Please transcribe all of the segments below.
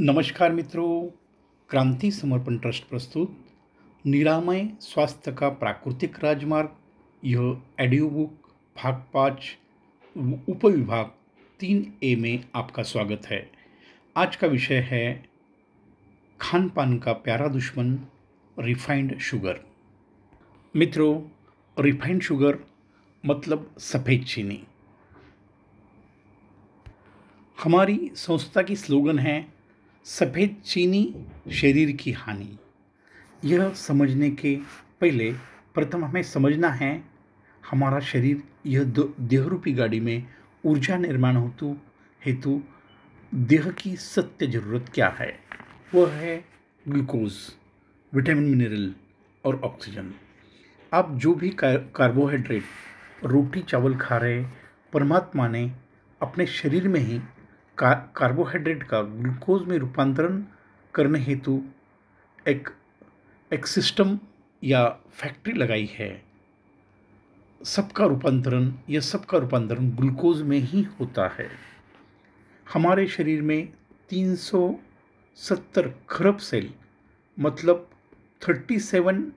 नमस्कार मित्रों, क्रांति समर्पण ट्रस्ट प्रस्तुत निरामय स्वास्थ्य का प्राकृतिक राजमार्ग, यह ऑडियो बुक भाग 5 उपविभाग 3A में आपका स्वागत है। आज का विषय है खान पान का प्यारा दुश्मन रिफाइंड शुगर। मित्रों, रिफाइंड शुगर मतलब सफ़ेद चीनी। हमारी संस्था की स्लोगन है सफ़ेद चीनी शरीर की हानि। यह समझने के पहले प्रथम हमें समझना है हमारा शरीर यह देह रूपी गाड़ी में ऊर्जा निर्माण हेतु देह की सत्य जरूरत क्या है। वह है ग्लूकोज, विटामिन, मिनरल और ऑक्सीजन। आप जो भी कार्बोहाइड्रेट रोटी चावल खा रहे, परमात्मा ने अपने शरीर में ही कार्बोहाइड्रेट का ग्लूकोज में रूपांतरण करने हेतु एक सिस्टम या फैक्ट्री लगाई है। सबका रूपांतरण ग्लूकोज में ही होता है। हमारे शरीर में 370 खरब सेल मतलब 37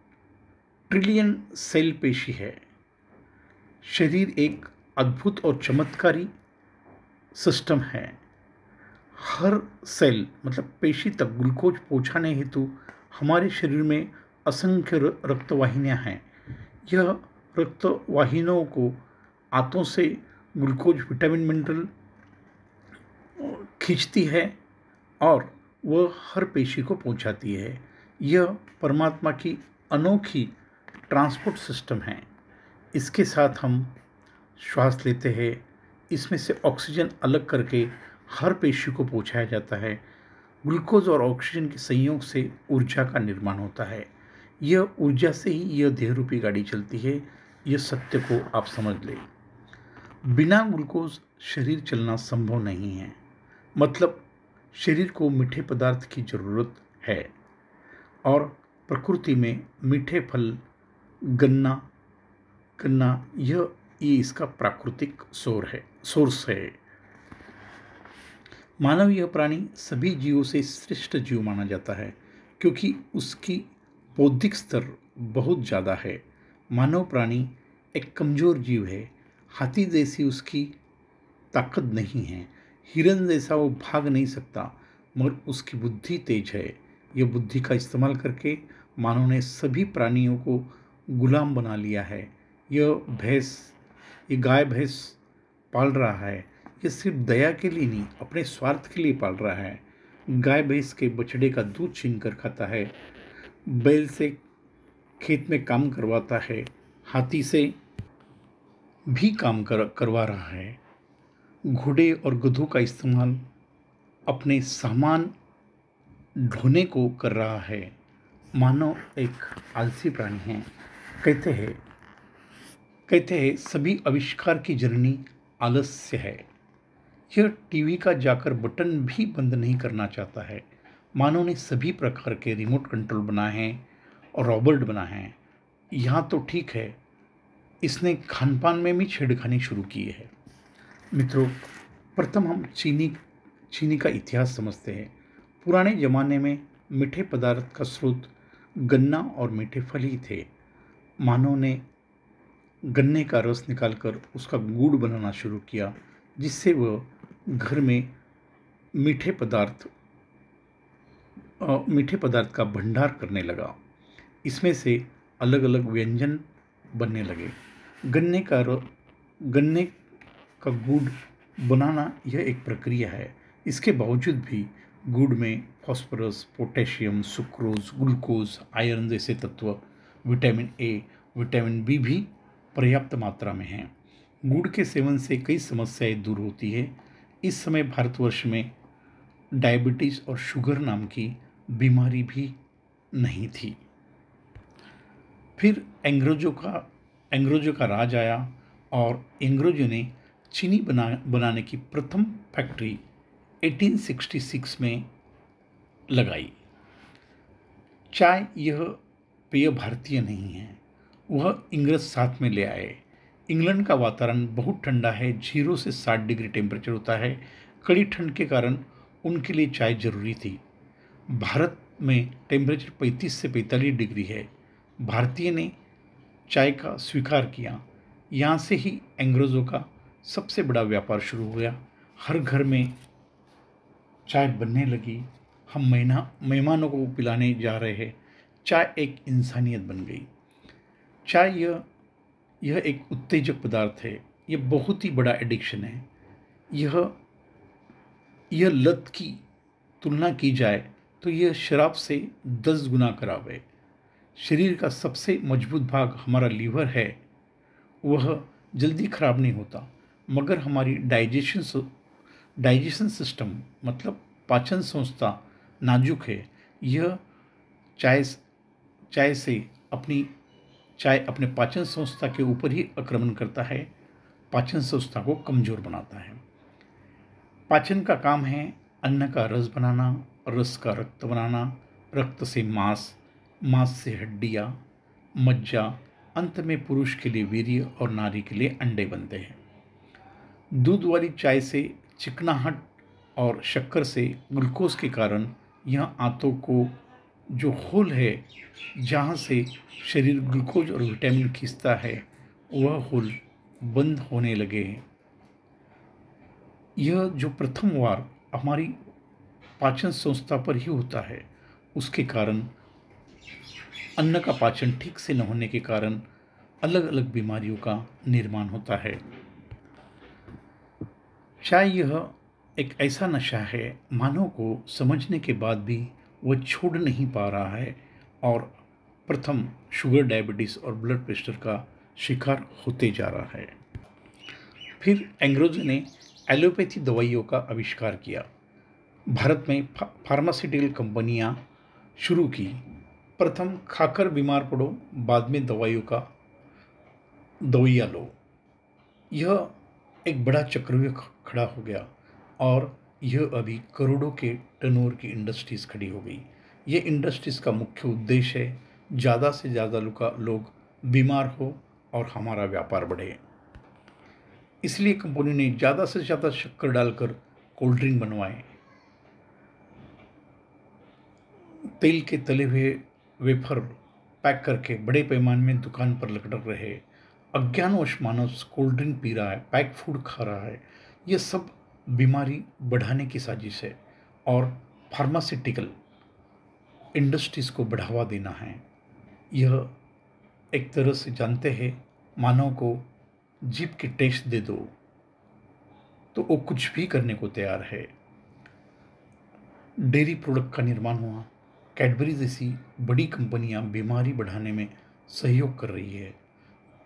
ट्रिलियन सेल पेशी है। शरीर एक अद्भुत और चमत्कारी सिस्टम है। हर सेल मतलब पेशी तक ग्लूकोज पहुंचाने हेतु हमारे शरीर में असंख्य रक्तवाहिनियां हैं। यह रक्तवाहिनियों को आंतों से ग्लूकोज, विटामिन, मिनरल खींचती है और वह हर पेशी को पहुंचाती है। यह परमात्मा की अनोखी ट्रांसपोर्ट सिस्टम है। इसके साथ हम श्वास लेते हैं, इसमें से ऑक्सीजन अलग करके हर पेशी को पहुंचाया जाता है। ग्लूकोज और ऑक्सीजन के संयोग से ऊर्जा का निर्माण होता है। यह ऊर्जा से ही यह देह रूपी गाड़ी चलती है। यह सत्य को आप समझ लें। बिना ग्लूकोज शरीर चलना संभव नहीं है। मतलब शरीर को मीठे पदार्थ की जरूरत है और प्रकृति में मीठे फल, गन्ना यह इसका प्राकृतिक सोर्स है। मानव यह प्राणी सभी जीवों से श्रेष्ठ जीव माना जाता है क्योंकि उसकी बौद्धिक स्तर बहुत ज़्यादा है। मानव प्राणी एक कमज़ोर जीव है। हाथी जैसी उसकी ताकत नहीं है। हिरन जैसा वो भाग नहीं सकता, मगर उसकी बुद्धि तेज है। यह बुद्धि का इस्तेमाल करके मानव ने सभी प्राणियों को गुलाम बना लिया है। ये गाय भैंस पाल रहा है। ये सिर्फ दया के लिए नहीं, अपने स्वार्थ के लिए पाल रहा है। गाय भैंस के बछड़े का दूध छीन कर खाता है, बैल से खेत में काम करवाता है, हाथी से भी काम करवा रहा है। घोड़े और गधों का इस्तेमाल अपने सामान ढोने को कर रहा है। मानव एक आलसी प्राणी है। कहते हैं सभी आविष्कार की जननी आलस्य है। यह टीवी का जाकर बटन भी बंद नहीं करना चाहता है। मानव ने सभी प्रकार के रिमोट कंट्रोल बनाए हैं और रोबोट बनाए हैं। यहाँ तो ठीक है, इसने खानपान में भी छेड़खानी शुरू की है। मित्रों, प्रथम हम चीनी का इतिहास समझते हैं। पुराने ज़माने में मीठे पदार्थ का स्रोत गन्ना और मीठे फल ही थे। मानव ने गन्ने का रस निकालकर उसका गुड़ बनाना शुरू किया, जिससे वह घर में मीठे पदार्थ का भंडार करने लगा। इसमें से अलग अलग व्यंजन बनने लगे। गन्ने का गुड़ बनाना यह एक प्रक्रिया है। इसके बावजूद भी गुड़ में phosphorus, potassium, sucrose, glucose, iron जैसे तत्व, विटामिन ए, विटामिन बी भी पर्याप्त मात्रा में हैं। गुड़ के सेवन से कई समस्याएं दूर होती है। इस समय भारतवर्ष में डायबिटीज़ और शुगर नाम की बीमारी भी नहीं थी। फिर अंग्रेजों का राज आया और अंग्रेजों ने चीनी बनाने की प्रथम फैक्ट्री 1866 में लगाई। चाय यह पेय भारतीय नहीं है, वह इंग्रज साथ में ले आए। इंग्लैंड का वातावरण बहुत ठंडा है, 0 से 60 डिग्री टेम्परेचर होता है। कड़ी ठंड के कारण उनके लिए चाय ज़रूरी थी। भारत में टेम्परेचर 35 से 45 डिग्री है। भारतीय ने चाय का स्वीकार किया। यहाँ से ही अंग्रेज़ों का सबसे बड़ा व्यापार शुरू हो गया। हर घर में चाय बनने लगी। हम मेहमानों को पिलाने जा रहे हैं। चाय एक इंसानियत बन गई। चाय यह एक उत्तेजक पदार्थ है। यह बहुत ही बड़ा एडिक्शन है। यह यह लत की तुलना की जाए तो यह शराब से 10 गुना खराब है। शरीर का सबसे मजबूत भाग हमारा लीवर है। वह जल्दी खराब नहीं होता, मगर हमारी डाइजेशन सिस्टम मतलब पाचन संस्था नाजुक है। यह चाय चाय से अपनी चाय अपने पाचन संस्था के ऊपर ही आक्रमण करता है, पाचन संस्था को कमज़ोर बनाता है। पाचन का काम है अन्न का रस बनाना, रस का रक्त बनाना, रक्त से मांस, मांस से हड्डियाँ, मज्जा, अंत में पुरुष के लिए वीर्य और नारी के लिए अंडे बनते हैं। दूध वाली चाय से चिकनाहट और शक्कर से ग्लूकोज के कारण यह आंतों को जो होल है जहाँ से शरीर ग्लूकोज और विटामिन खींचता है वह होल बंद होने लगे हैं। यह जो प्रथम वार हमारी पाचन संस्था पर ही होता है, उसके कारण अन्न का पाचन ठीक से न होने के कारण अलग अलग बीमारियों का निर्माण होता है। चाय यह एक ऐसा नशा है, मानव को समझने के बाद भी वह छोड़ नहीं पा रहा है और प्रथम शुगर, डायबिटीज़ और ब्लड प्रेशर का शिकार होते जा रहा है। फिर अंग्रेज़ों ने एलोपैथी दवाइयों का आविष्कार किया। भारत में फार्मास्यूटिकल कंपनियां शुरू की। प्रथम खाकर बीमार पड़ो, बाद में दवाइयाँ लो। यह एक बड़ा चक्रव्यूह खड़ा हो गया और यह अभी करोड़ों के टर्नओवर की इंडस्ट्रीज़ खड़ी हो गई। ये इंडस्ट्रीज़ का मुख्य उद्देश्य है ज़्यादा से ज़्यादा लोग बीमार हो और हमारा व्यापार बढ़े। इसलिए कंपनी ने ज़्यादा से ज़्यादा शक्कर डालकर कोल्ड ड्रिंक बनवाए। तेल के तले हुए वेफर पैक करके बड़े पैमाने में दुकान पर लटक रहे। अज्ञानवश मानव कोल्ड ड्रिंक पी रहा है, पैक फूड खा रहा है। ये सब बीमारी बढ़ाने की साजिश है और फार्मास्यूटिकल इंडस्ट्रीज़ को बढ़ावा देना है। यह एक तरह से जानते हैं, मानव को जीभ की टेस्ट दे दो तो वो कुछ भी करने को तैयार है। डेयरी प्रोडक्ट का निर्माण हुआ। कैडबरी जैसी बड़ी कंपनियां बीमारी बढ़ाने में सहयोग कर रही है।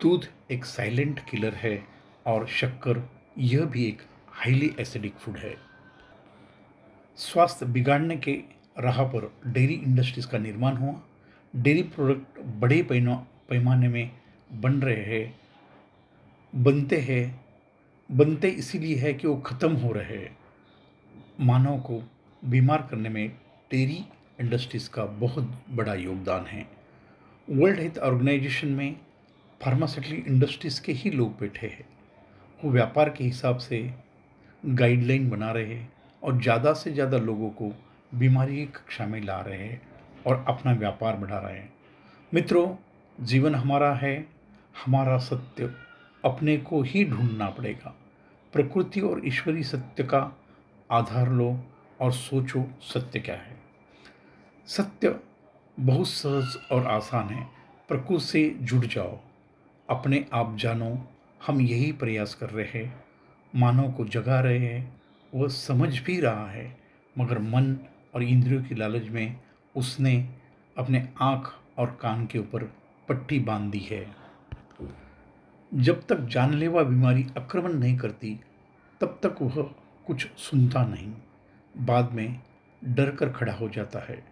दूध एक साइलेंट किलर है और शक्कर यह भी एक हाईली एसिडिक फूड है। स्वास्थ्य बिगाड़ने के राह पर डेयरी इंडस्ट्रीज़ का निर्माण हुआ। डेयरी प्रोडक्ट बड़े पैमाने में बन रहे हैं, बनते इसीलिए है कि वो ख़त्म हो रहे हैं। मानव को बीमार करने में डेयरी इंडस्ट्रीज़ का बहुत बड़ा योगदान है। वर्ल्ड हेल्थ ऑर्गेनाइजेशन में फार्मास्यूटिकल इंडस्ट्रीज़ के ही लोग बैठे हैं। वो व्यापार के हिसाब से गाइडलाइन बना रहे हैं और ज़्यादा से ज़्यादा लोगों को बीमारी की कक्षा में ला रहे हैं और अपना व्यापार बढ़ा रहे हैं। मित्रों, जीवन हमारा है, हमारा सत्य अपने को ही ढूंढना पड़ेगा। प्रकृति और ईश्वरीय सत्य का आधार लो और सोचो सत्य क्या है। सत्य बहुत सहज और आसान है। प्रकृति से जुड़ जाओ, अपने आप जानो। हम यही प्रयास कर रहे हैं, मानव को जगा रहे हैं। वह समझ भी रहा है, मगर मन और इंद्रियों की लालच में उसने अपने आँख और कान के ऊपर पट्टी बांध दी है। जब तक जानलेवा बीमारी आक्रमण नहीं करती तब तक वह कुछ सुनता नहीं। बाद में डर कर खड़ा हो जाता है,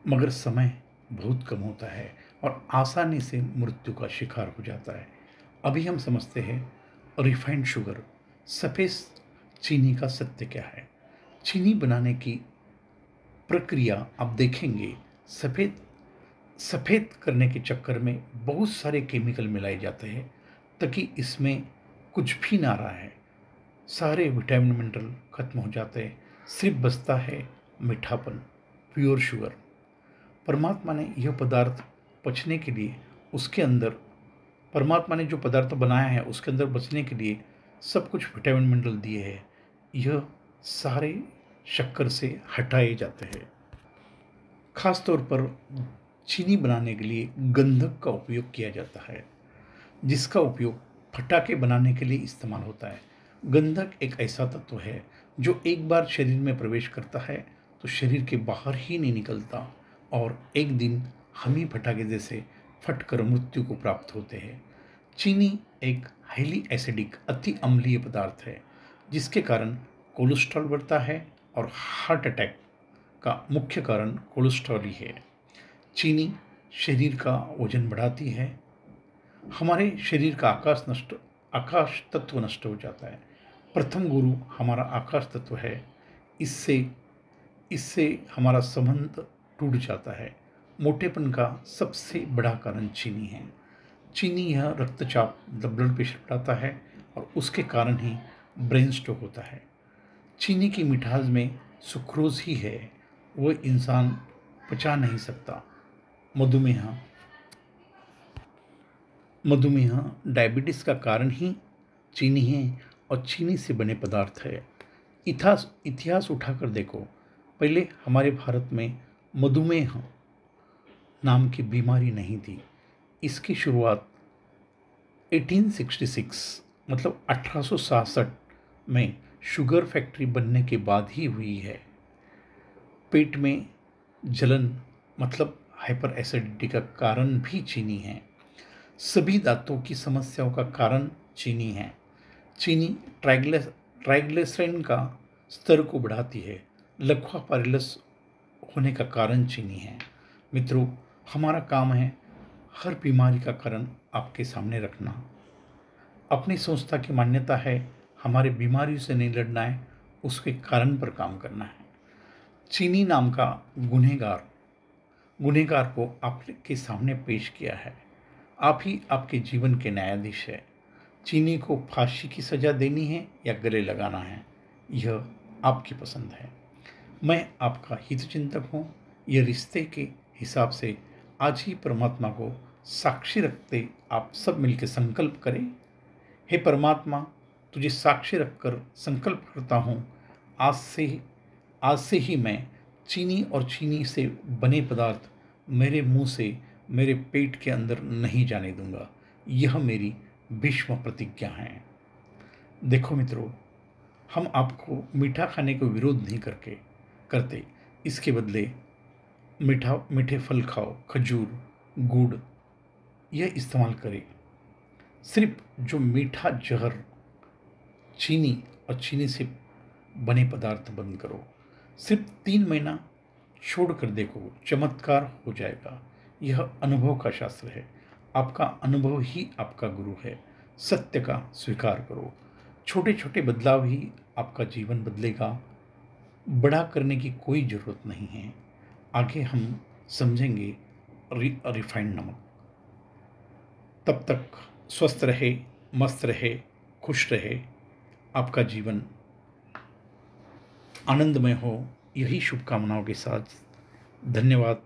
मगर समय बहुत कम होता है और आसानी से मृत्यु का शिकार हो जाता है। अभी हम समझते हैं रिफाइंड शुगर, सफ़ेद चीनी का सत्य क्या है। चीनी बनाने की प्रक्रिया आप देखेंगे, सफ़ेद करने के चक्कर में बहुत सारे केमिकल मिलाए जाते हैं ताकि इसमें कुछ भी ना रहा है। सारे विटामिन मिनरल खत्म हो जाते हैं। सिर्फ बचता है मीठापन, प्योर शुगर। परमात्मा ने यह पदार्थ पचने के लिए उसके अंदर परमात्मा ने जो पदार्थ बनाया है उसके अंदर बचने के लिए सब कुछ विटामिन मिनरल दिए हैं। यह सारे शक्कर से हटाए जाते हैं। खास तौर पर चीनी बनाने के लिए गंधक का उपयोग किया जाता है, जिसका उपयोग पटाखे बनाने के लिए इस्तेमाल होता है। गंधक एक ऐसा तत्व है जो एक बार शरीर में प्रवेश करता है तो शरीर के बाहर ही नहीं निकलता और एक दिन हम ही पटाखे जैसे फटकर मृत्यु को प्राप्त होते हैं। चीनी एक हाईली एसिडिक अति अम्लीय पदार्थ है, जिसके कारण कोलेस्ट्रॉल बढ़ता है और हार्ट अटैक का मुख्य कारण कोलेस्ट्रॉल ही है। चीनी शरीर का वजन बढ़ाती है। हमारे शरीर का आकाश तत्व नष्ट हो जाता है। प्रथम गुरु हमारा आकाश तत्व है। इससे इससे हमारा संबंध टूट जाता है। मोटेपन का सबसे बड़ा कारण चीनी है। चीनी यह रक्तचाप ब्लड प्रेशर बढ़ाता है और उसके कारण ही ब्रेन स्ट्रोक होता है। चीनी की मिठास में सुक्रोज ही है, वो इंसान पचा नहीं सकता। मधुमेह मधुमेह डायबिटीज का कारण ही चीनी है और चीनी से बने पदार्थ है। इतिहास उठाकर देखो, पहले हमारे भारत में मधुमेह नाम की बीमारी नहीं थी। इसकी शुरुआत 1866 मतलब 1866 में शुगर फैक्ट्री बनने के बाद ही हुई है। पेट में जलन मतलब हाइपर एसिडिटी का कारण भी चीनी है। सभी दांतों की समस्याओं का कारण चीनी है। चीनी ट्राइग्लिसराइड का स्तर को बढ़ाती है। लकवा पैरेलस होने का कारण चीनी है। मित्रों, हमारा काम है हर बीमारी का कारण आपके सामने रखना। अपनी संस्था की मान्यता है हमारे बीमारी से नहीं लड़ना है, उसके कारण पर काम करना है। चीनी नाम का गुनहगार को आपके सामने पेश किया है। आप ही आपके जीवन के न्यायाधीश है। चीनी को फांसी की सज़ा देनी है या गले लगाना है, यह आपकी पसंद है। मैं आपका हितचिंतक हूँ। यह रिश्ते के हिसाब से आज ही परमात्मा को साक्षी रखते आप सब मिलकर संकल्प करें। हे परमात्मा, तुझे साक्षी रखकर संकल्प करता हूँ, आज से ही मैं चीनी और चीनी से बने पदार्थ मेरे मुंह से मेरे पेट के अंदर नहीं जाने दूंगा। यह मेरी भीष्म प्रतिज्ञा है। देखो मित्रों, हम आपको मीठा खाने को विरोध नहीं करते। इसके बदले मीठे फल खाओ, खजूर, गुड़ यह इस्तेमाल करें। सिर्फ जो मीठा जहर चीनी और चीनी से बने पदार्थ बंद करो। सिर्फ 3 महीना छोड़ कर देखो, चमत्कार हो जाएगा। यह अनुभव का शास्त्र है। आपका अनुभव ही आपका गुरु है। सत्य का स्वीकार करो। छोटे छोटे बदलाव ही आपका जीवन बदलेगा। बड़ा करने की कोई ज़रूरत नहीं है। आगे हम समझेंगे रिफाइंड नमक। तब तक स्वस्थ रहे, मस्त रहे, खुश रहे, आपका जीवन आनंदमय हो, यही शुभकामनाओं के साथ धन्यवाद।